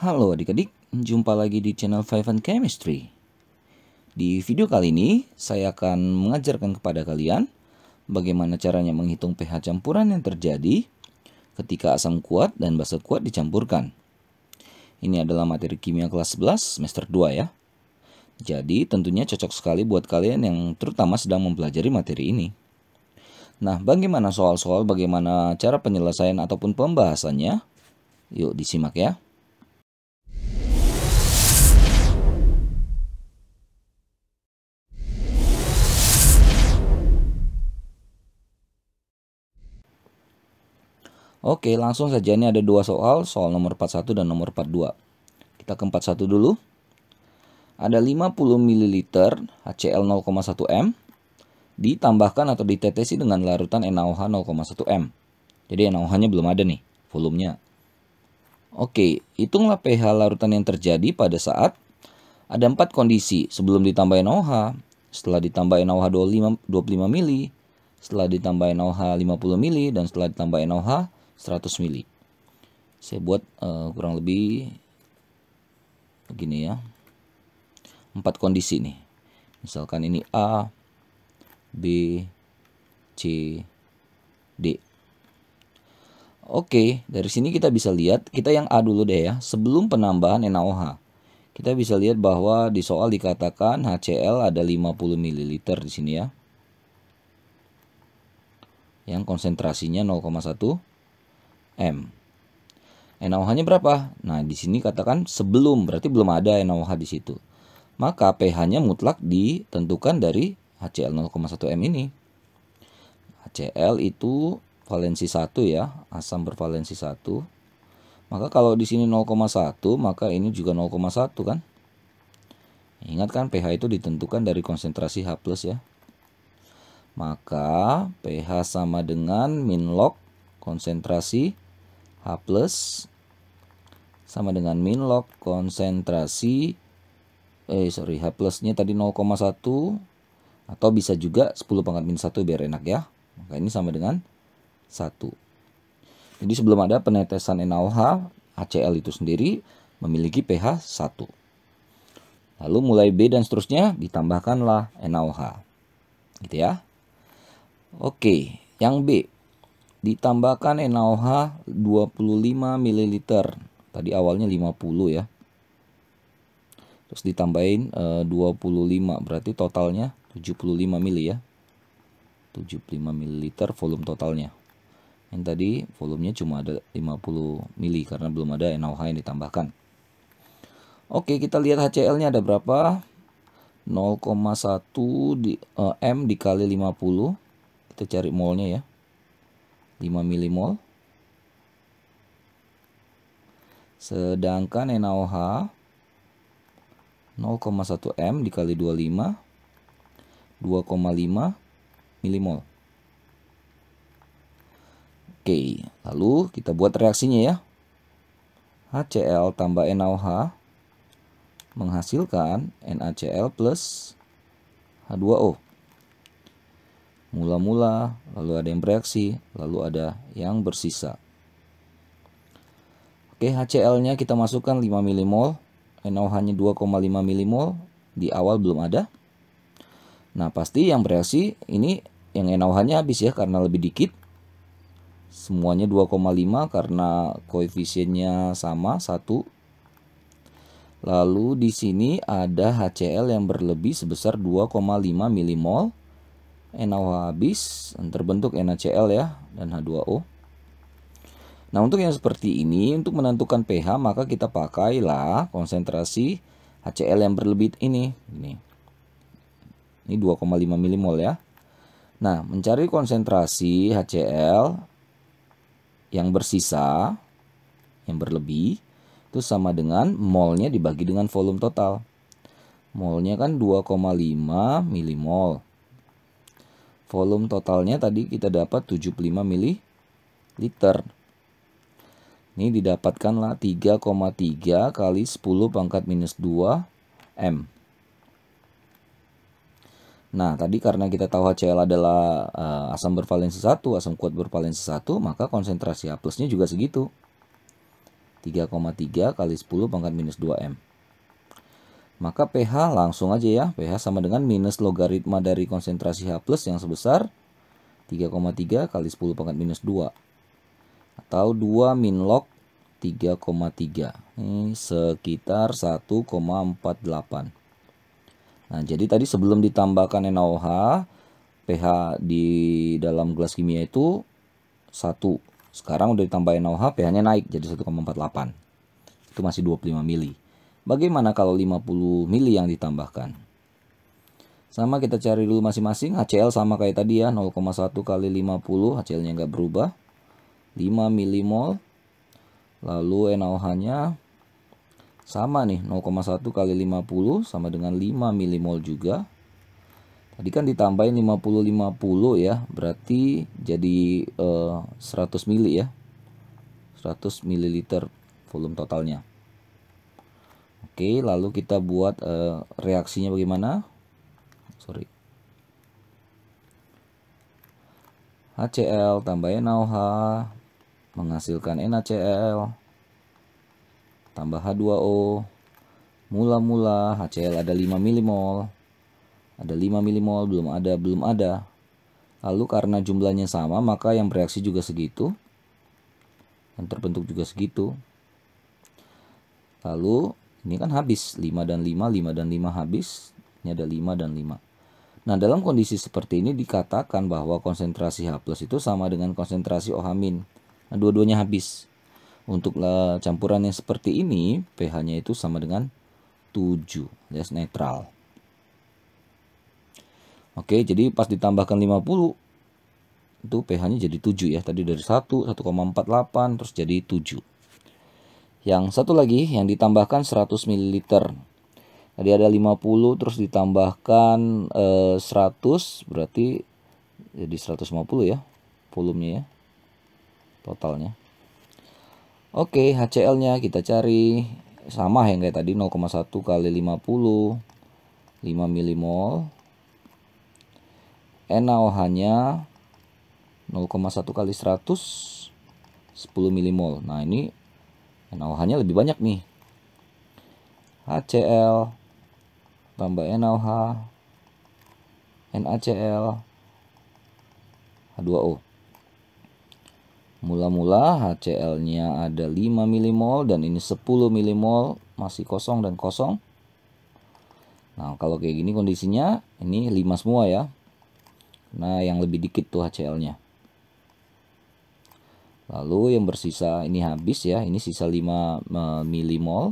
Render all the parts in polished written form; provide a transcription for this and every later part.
Halo adik-adik, jumpa lagi di channel Five and Chemistry. Di video kali ini, saya akan mengajarkan kepada kalian bagaimana caranya menghitung pH campuran yang terjadi ketika asam kuat dan basa kuat dicampurkan. Ini adalah materi kimia kelas 11 semester 2 ya. Jadi tentunya cocok sekali buat kalian yang terutama sedang mempelajari materi ini. Nah, bagaimana bagaimana cara penyelesaian ataupun pembahasannya? Yuk disimak ya. Oke, langsung saja, ini ada dua soal nomor 41 dan nomor 42. Kita ke 41 dulu. Ada 50 ml HCl 0,1 M ditambahkan atau ditetesi dengan larutan NaOH 0,1 M. Jadi NaOH-nya belum ada nih, volumenya. Oke, hitunglah pH larutan yang terjadi pada saat ada 4 kondisi sebelum ditambah NaOH, setelah ditambah NaOH 25 ml, setelah ditambah NaOH 50 ml, dan setelah ditambah NaOH 100 ml. Saya buat kurang lebih begini ya. 4 kondisi nih. Misalkan ini A, B, C, D. Oke, dari sini kita bisa lihat, kita yang A dulu deh ya, sebelum penambahan NaOH. Kita bisa lihat bahwa di soal dikatakan HCl ada 50 ml di sini ya. Yang konsentrasinya 0,1 M. NaOH-nya berapa? Nah, di sini katakan sebelum, berarti belum ada NaOH di situ. Maka pH-nya mutlak ditentukan dari HCl 0,1 M ini. HCl itu valensi 1 ya, asam bervalensi 1. Maka kalau di sini 0,1, maka ini juga 0,1 kan? Ingat kan pH itu ditentukan dari konsentrasi H+ ya. Maka pH sama dengan min log konsentrasi H+ sama dengan min log konsentrasi H+-nya tadi 0,1 atau bisa juga 10 pangkat min 1 biar enak ya. Maka ini sama dengan 1. Jadi sebelum ada penetesan NaOH, HCl itu sendiri memiliki pH 1. Lalu mulai B dan seterusnya ditambahkanlah NaOH. Gitu ya. Oke, yang B. Ditambahkan NaOH 25 ml. Tadi awalnya 50 ya. Terus ditambahin 25, berarti totalnya 75 ml ya. 75 ml volume totalnya. Yang tadi volumenya cuma ada 50 ml karena belum ada NaOH yang ditambahkan. Oke, kita lihat HCl-nya ada berapa? 0,1 M dikali 50. Kita cari molnya ya. 5 milimol. Sedangkan NaOH 0,1 M dikali 25, 2,5 milimol. Oke, lalu kita buat reaksinya ya. HCl tambah NaOH menghasilkan NaCl plus H2O. Mula-mula, lalu ada yang bereaksi, lalu ada yang bersisa. Oke, HCl-nya kita masukkan 5 milimol. NaOH-nya 2,5 milimol, di awal belum ada. Nah, pasti yang bereaksi ini yang NaOH-nya habis ya karena lebih dikit. Semuanya 2,5 karena koefisiennya sama 1. Lalu di sini ada HCl yang berlebih sebesar 2,5 milimol. NaOH habis, terbentuk NaCl ya dan H2O. Nah, untuk yang seperti ini, untuk menentukan pH, maka kita pakailah konsentrasi HCl yang berlebih ini. Ini 2,5 milimol ya. Nah, mencari konsentrasi HCl yang bersisa, yang berlebih, itu sama dengan molnya dibagi dengan volume total. Molnya kan 2,5 milimol. Volume totalnya tadi kita dapat 75 ml. Ini didapatkanlah 3,3 kali 10 pangkat minus 2 M. Nah, tadi karena kita tahu HCl adalah asam bervalensi 1, asam kuat bervalensi 1, maka konsentrasi H+-nya juga segitu. 3,3 kali 10 pangkat minus 2M. Maka pH langsung aja ya. pH sama dengan minus logaritma dari konsentrasi H+ yang sebesar 3,3 kali 10 pangkat minus 2. Atau 2 min log 3,3. Ini sekitar 1,48. Nah, jadi tadi sebelum ditambahkan NaOH, pH di dalam gelas kimia itu 1. Sekarang udah ditambah NaOH, pH-nya naik jadi 1,48. Itu masih 25 mili. Bagaimana kalau 50 mili yang ditambahkan? Sama kita cari dulu masing-masing. HCl sama kayak tadi ya, 0,1 kali 50, HCl-nya nggak berubah. 5 milimol. Lalu NaOH-nya sama nih, 0,1 kali 50 sama dengan 5 milimol juga. Tadi kan ditambahin 50 ya, berarti jadi 100 mili ya. 100 ml volume totalnya. Oke, lalu kita buat reaksinya bagaimana? HCl tambah NaOH menghasilkan NaCl tambah H2O. Mula-mula HCl ada 5 milimol. Ada 5 milimol, belum ada. Lalu karena jumlahnya sama, maka yang bereaksi juga segitu. Yang terbentuk juga segitu. Lalu ini kan habis 5 dan 5, 5 dan 5 habis. Ini ada 5 dan 5. Nah, dalam kondisi seperti ini dikatakan bahwa konsentrasi H+ itu sama dengan konsentrasi OH-. Nah, dua-duanya habis. Untuk campuran yang seperti ini, pH-nya itu sama dengan 7, alias netral. Oke, jadi pas ditambahkan 50, itu pH-nya jadi 7 ya. Tadi dari 1,48, terus jadi 7. Yang satu lagi, yang ditambahkan 100 ml. Tadi ada 50, terus ditambahkan 100, berarti jadi 150 ya, volumenya ya, totalnya. Oke, HCl-nya kita cari. Sama yang kayak tadi, 0,1 kali 50, 5 milimol. NaOH-nya 0,1 kali 100, 10 milimol. Nah, ini NaOH-nya lebih banyak nih. HCl tambah NaOH, NaCl, H2O. Mula-mula HCl-nya ada 5 milimol dan ini 10 milimol, masih kosong dan kosong. Nah, kalau kayak gini kondisinya, ini 5 semua ya. Nah, yang lebih dikit tuh HCl-nya. Lalu yang bersisa ini habis ya, ini sisa 5 milimol.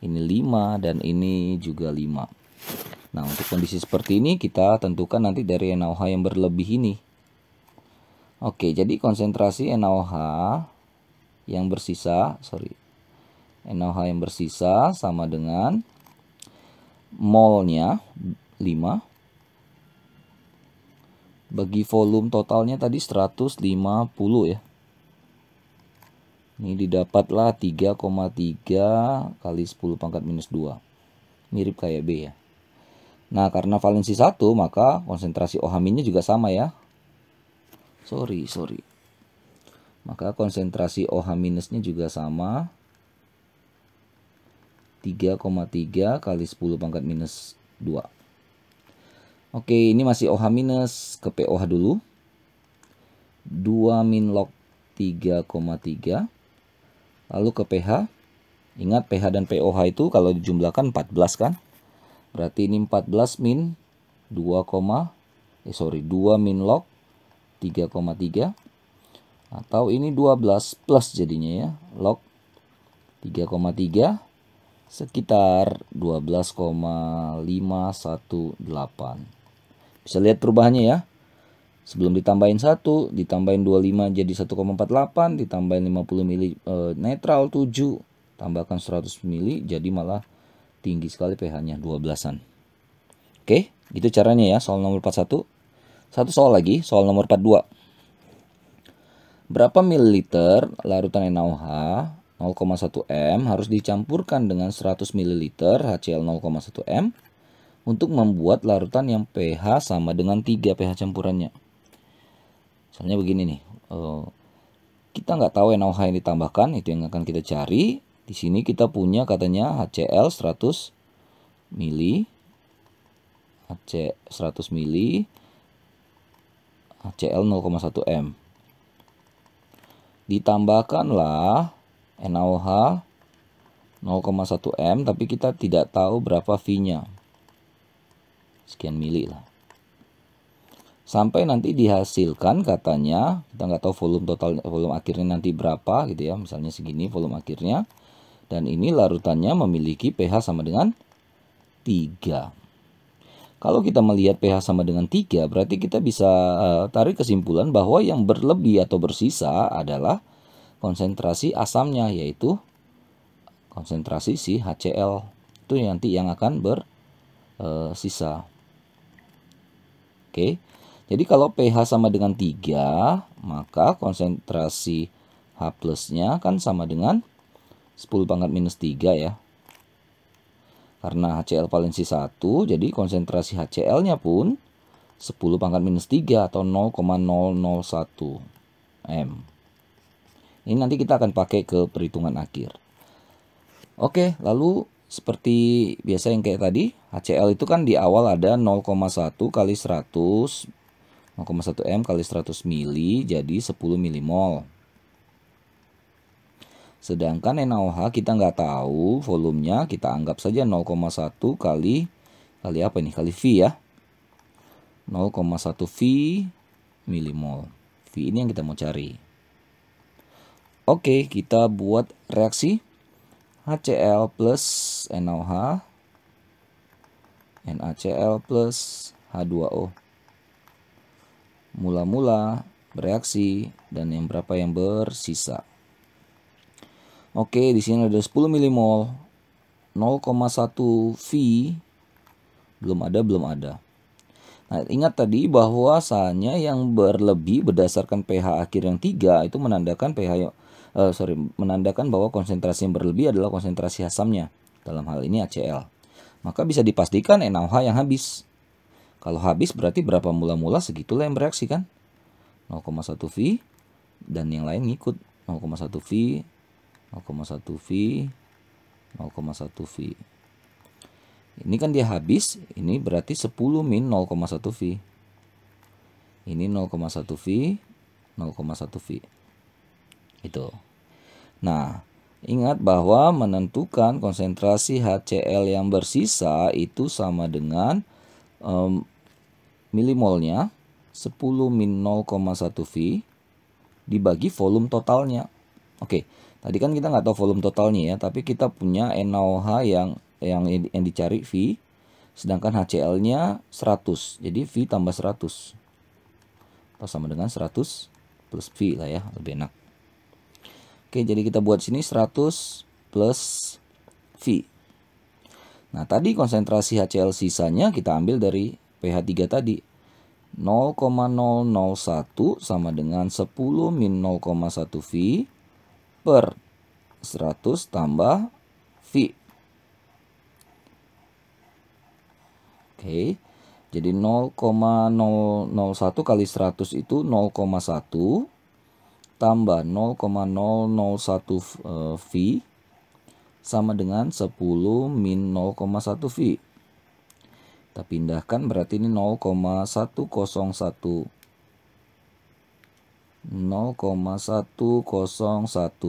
Ini 5 dan ini juga 5. Nah, untuk kondisi seperti ini kita tentukan nanti dari NaOH yang berlebih ini. Oke, jadi konsentrasi NaOH yang bersisa, NaOH yang bersisa sama dengan molnya 5 bagi volume totalnya tadi 150 ya. Ini didapatlah 3,3 kali 10 pangkat minus 2. Mirip kayak B ya. Nah, karena valensi 1, maka konsentrasi OH-nya juga sama ya. Maka konsentrasi OH-nya juga sama. 3,3 kali 10 pangkat minus 2. Oke, ini masih OH- ke POH dulu. 2 min log 3,3. Lalu ke pH. Ingat pH dan POH itu kalau dijumlahkan 14 kan. Berarti ini 14 min 2 min log 3,3. Atau ini 12 plus jadinya ya. Log 3,3 sekitar 12,518. Bisa lihat perubahannya ya. Sebelum ditambahin 1, ditambahin 25 jadi 1,48, ditambahin 50 mili netral 7, tambahkan 100 mili jadi malah tinggi sekali pH-nya 12-an. Oke, itu caranya ya soal nomor 41. Satu soal lagi, soal nomor 42. Berapa mililiter larutan NaOH 0,1 M harus dicampurkan dengan 100 ml HCl 0,1 M untuk membuat larutan yang pH sama dengan 3 pH campurannya. Misalnya begini nih, kita nggak tahu NaOH yang ditambahkan, itu yang akan kita cari. Di sini kita punya katanya HCl 100 mili, HC 100 mili, HCl 0,1 M. Ditambahkanlah NaOH 0,1 M, tapi kita tidak tahu berapa V-nya. Sekian mili lah. Sampai nanti dihasilkan katanya, kita nggak tahu volume total, volume akhirnya nanti berapa gitu ya, misalnya segini volume akhirnya, dan ini larutannya memiliki pH sama dengan 3. Kalau kita melihat pH sama dengan 3, berarti kita bisa tarik kesimpulan bahwa yang berlebih atau bersisa adalah konsentrasi asamnya, yaitu konsentrasi si HCl. Itu nanti yang akan bersisa. Oke. Jadi kalau pH sama dengan 3, maka konsentrasi H+-nya kan sama dengan 10⁻³ ya. Karena HCl valensi 1, jadi konsentrasi HCl-nya pun 10⁻³ atau 0,001 M. Ini nanti kita akan pakai ke perhitungan akhir. Oke, lalu seperti biasa yang kayak tadi, HCl itu kan di awal ada 0,1 kali 100, 0,1 M kali 100 mili, jadi 10 milimol. Sedangkan NaOH kita nggak tahu volumenya, kita anggap saja 0,1 kali apa ini? Kali V ya. 0,1 V milimol. V ini yang kita mau cari. Oke, kita buat reaksi HCl plus NaOH, NaCl plus H2O. Mula-mula bereaksi dan yang berapa yang bersisa. Oke, di sini ada 10 milimol, 0,1 V, belum ada. Nah, ingat tadi bahwasanya yang berlebih berdasarkan pH akhir yang 3 itu menandakan menandakan bahwa konsentrasi yang berlebih adalah konsentrasi asamnya. Dalam hal ini HCl. Maka bisa dipastikan NaOH yang habis. Kalau habis berarti berapa mula-mula segitulah yang bereaksi kan. 0,1 V dan yang lain ngikut 0,1 V, 0,1 V, 0,1 V. Ini kan dia habis, ini berarti 10 min 0,1 V. Ini 0,1 V, 0,1 V. Itu. Nah, ingat bahwa menentukan konsentrasi HCl yang bersisa itu sama dengan milimolnya 10 min 0,1 V dibagi volume totalnya. Oke, tadi kan kita nggak tahu volume totalnya ya, tapi kita punya NaOH yang dicari V, sedangkan HCl-nya 100. Jadi V tambah 100. Atau sama dengan 100 plus V lah ya, lebih enak. Oke, jadi kita buat sini 100 plus V. Nah, tadi konsentrasi HCl sisanya kita ambil dari pH 3 tadi. 0,001 sama dengan 10 min 0,1 V per 100 tambah V. Oke, jadi 0,001 kali 100 itu 0,1 tambah 0,001 V sama dengan 10 min 0,1 V. Kita pindahkan berarti ini 0,101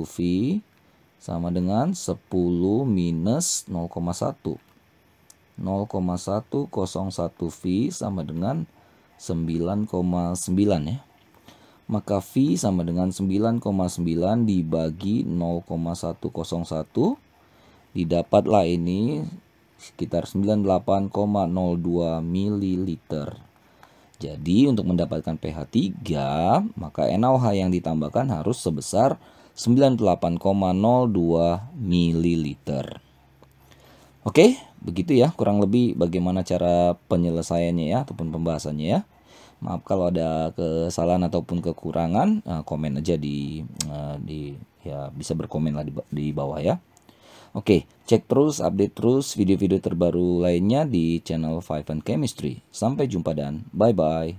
V sama dengan 10 minus 0,1. 0,101 V sama dengan 9,9 ya. Maka V sama dengan 9,9 dibagi 0,101. Didapatlah ini sekitar 98,02 ml. Jadi untuk mendapatkan pH 3, maka NaOH yang ditambahkan harus sebesar 98,02 ml. Oke, begitu ya kurang lebih bagaimana cara penyelesaiannya ya ataupun pembahasannya ya. Maaf kalau ada kesalahan ataupun kekurangan, komen aja ya bisa berkomen lah di bawah ya. Oke, cek terus, update terus video-video terbaru lainnya di channel Five and Chemistry. Sampai jumpa dan bye-bye.